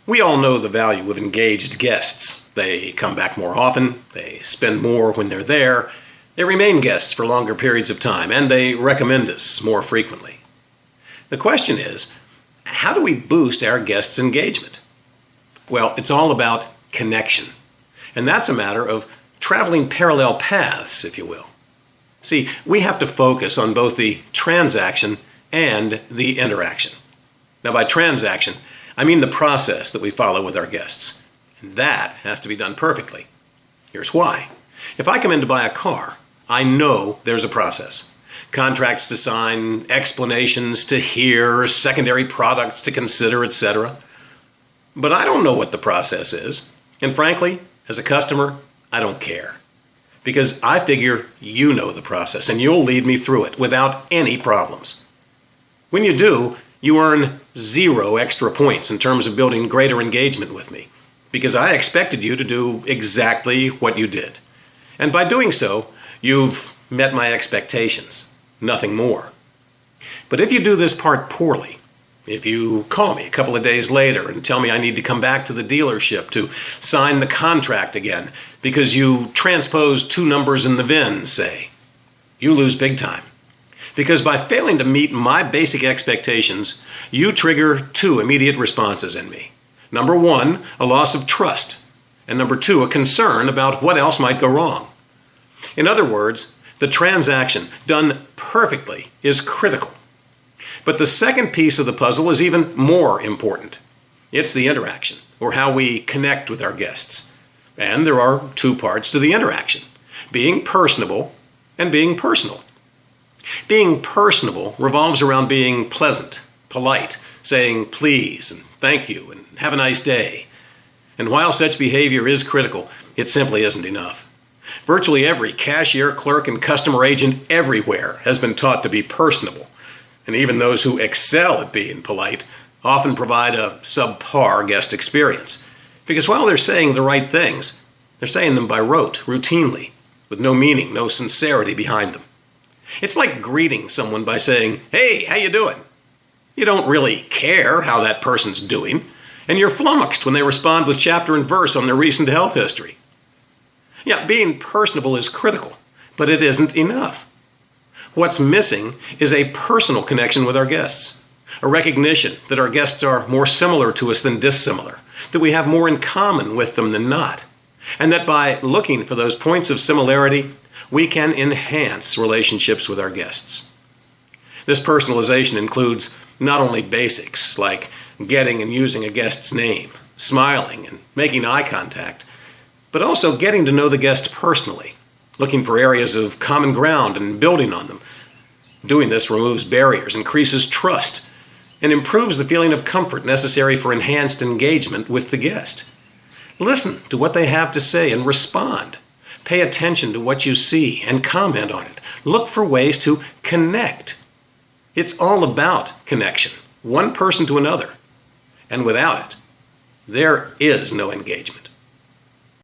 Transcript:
We all know the value of engaged guests. They come back more often, they spend more when they're there, they remain guests for longer periods of time, and they recommend us more frequently. The question is, how do we boost our guests' engagement? Well, it's all about connection. And that's a matter of traveling parallel paths, if you will. See, we have to focus on both the transaction and the interaction. Now, by transaction, I mean the process that we follow with our guests. And that has to be done perfectly. Here's why. If I come in to buy a car, I know there's a process. Contracts to sign, explanations to hear, secondary products to consider, etc. But I don't know what the process is. And frankly, as a customer, I don't care. Because I figure you know the process and you'll lead me through it without any problems. When you do, you earn 0 extra points in terms of building greater engagement with me, because I expected you to do exactly what you did. And by doing so, you've met my expectations, nothing more. But if you do this part poorly, if you call me a couple of days later and tell me I need to come back to the dealership to sign the contract again because you transposed 2 numbers in the VIN, say, you lose big time. Because by failing to meet my basic expectations, you trigger 2 immediate responses in me. Number 1, a loss of trust. And number 2, a concern about what else might go wrong. In other words, the transaction done perfectly is critical. But the second piece of the puzzle is even more important. It's the interaction, or how we connect with our guests. And there are 2 parts to the interaction: being personable and being personal. Being personable revolves around being pleasant, polite, saying please and thank you and have a nice day. And while such behavior is critical, it simply isn't enough. Virtually every cashier, clerk, and customer agent everywhere has been taught to be personable. And even those who excel at being polite often provide a subpar guest experience. Because while they're saying the right things, they're saying them by rote, routinely, with no meaning, no sincerity behind them. It's like greeting someone by saying, "Hey, how you doing?" You don't really care how that person's doing, and you're flummoxed when they respond with chapter and verse on their recent health history. Yeah, being personable is critical, but it isn't enough. What's missing is a personal connection with our guests, a recognition that our guests are more similar to us than dissimilar, that we have more in common with them than not, and that by looking for those points of similarity, we can enhance relationships with our guests. This personalization includes not only basics like getting and using a guest's name, smiling and making eye contact, but also getting to know the guest personally, looking for areas of common ground and building on them. Doing this removes barriers, increases trust, and improves the feeling of comfort necessary for enhanced engagement with the guest. Listen to what they have to say and respond. Pay attention to what you see and comment on it. Look for ways to connect. It's all about connection, one person to another. And without it, there is no engagement.